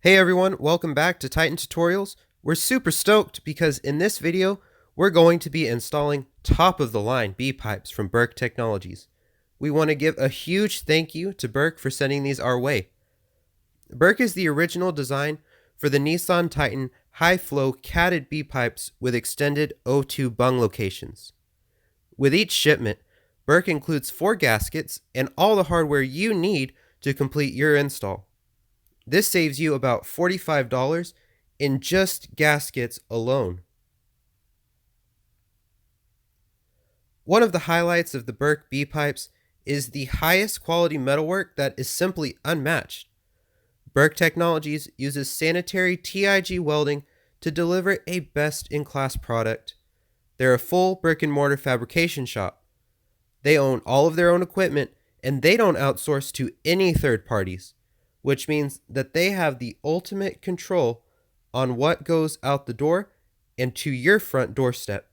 Hey everyone, welcome back to Titan Tutorials. We're super stoked because in this video, we're going to be installing top-of-the-line B-pipes from Berk Technologies. We want to give a huge thank you to Berk for sending these our way. Berk is the original design for the Nissan Titan high-flow catted B-pipes with extended O2 bung locations. With each shipment, Berk includes 4 gaskets and all the hardware you need to complete your install. This saves you about $45 in just gaskets alone. One of the highlights of the Berk B-pipes is the highest quality metalwork that is simply unmatched. Berk Technologies uses sanitary TIG welding to deliver a best-in-class product. They're a full brick-and-mortar fabrication shop. They own all of their own equipment, and they don't outsource to any third parties, which means that they have the ultimate control on what goes out the door and to your front doorstep.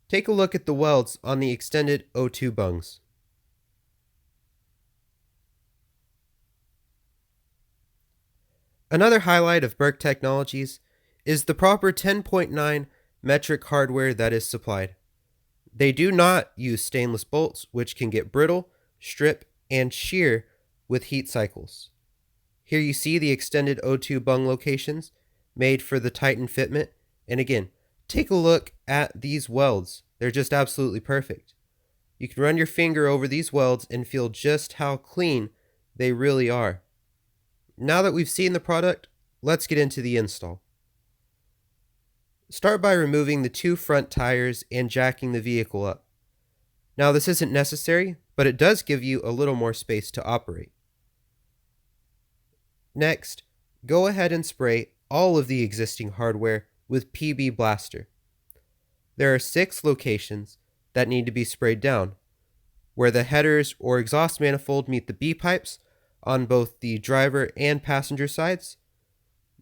Take a look at the welds on the extended O2 bungs. Another highlight of Berk Technologies is the proper 10.9 metric hardware that is supplied. They do not use stainless bolts, which can get brittle, strip, and shear with heat cycles. Here you see the extended O2 bung locations made for the Titan fitment, and again, take a look at these welds. They're just absolutely perfect. You can run your finger over these welds and feel just how clean they really are. Now that we've seen the product, let's get into the install. Start by removing the 2 front tires and jacking the vehicle up. Now this isn't necessary, but it does give you a little more space to operate. Next, go ahead and spray all of the existing hardware with PB Blaster. There are 6 locations that need to be sprayed down, where the headers or exhaust manifold meet the B-pipes on both the driver and passenger sides,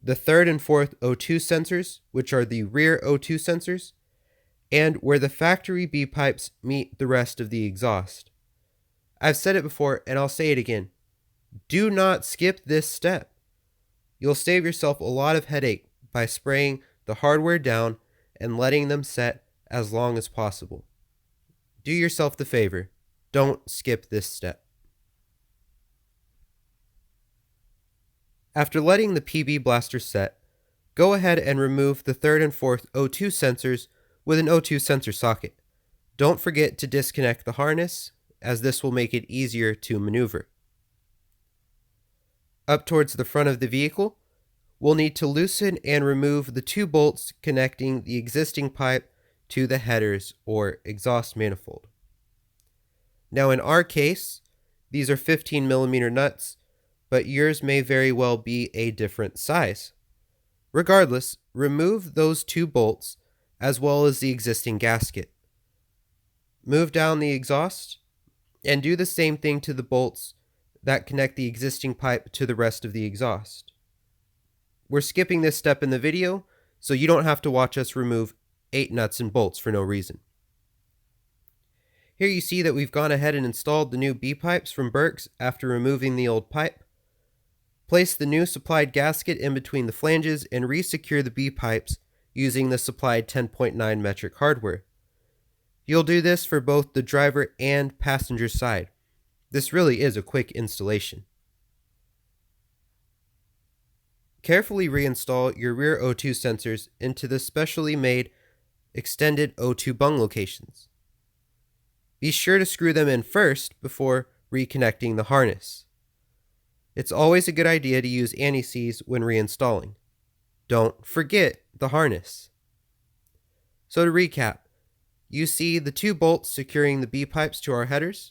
the 3rd and 4th O2 sensors, which are the rear O2 sensors, and where the factory B-pipes meet the rest of the exhaust. I've said it before and I'll say it again. Do not skip this step. You'll save yourself a lot of headache by spraying the hardware down and letting them set as long as possible. Do yourself the favor. Don't skip this step. After letting the PB Blaster set, go ahead and remove the 3rd and 4th O2 sensors with an O2 sensor socket. Don't forget to disconnect the harness, as this will make it easier to maneuver. Up towards the front of the vehicle, we'll need to loosen and remove the 2 bolts connecting the existing pipe to the headers or exhaust manifold. Now in our case, these are 15mm nuts, but yours may very well be a different size. Regardless, remove those 2 bolts as well as the existing gasket. Move down the exhaust and do the same thing to the bolts that connect the existing pipe to the rest of the exhaust. We're skipping this step in the video, so you don't have to watch us remove 8 nuts and bolts for no reason. Here you see that we've gone ahead and installed the new B-pipes from Berk's after removing the old pipe. Place the new supplied gasket in between the flanges and re-secure the B-pipes using the supplied 10.9 metric hardware. You'll do this for both the driver and passenger side. This really is a quick installation. Carefully reinstall your rear O2 sensors into the specially made extended O2 bung locations. Be sure to screw them in first before reconnecting the harness. It's always a good idea to use anti-seize when reinstalling. Don't forget the harness. So to recap, you see the 2 bolts securing the B-pipes to our headers.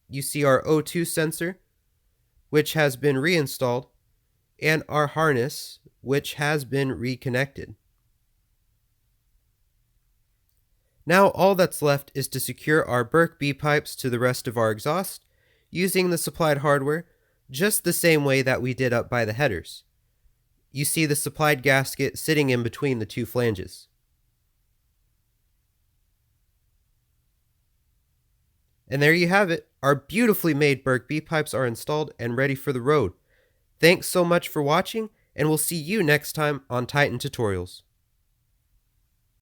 You see our O2 sensor, which has been reinstalled, and our harness, which has been reconnected. Now all that's left is to secure our Berk B-pipes to the rest of our exhaust using the supplied hardware just the same way that we did up by the headers. You see the supplied gasket sitting in between the 2 flanges. And there you have it. Our beautifully made Berk B pipes are installed and ready for the road. Thanks so much for watching, and we'll see you next time on Titan Tutorials.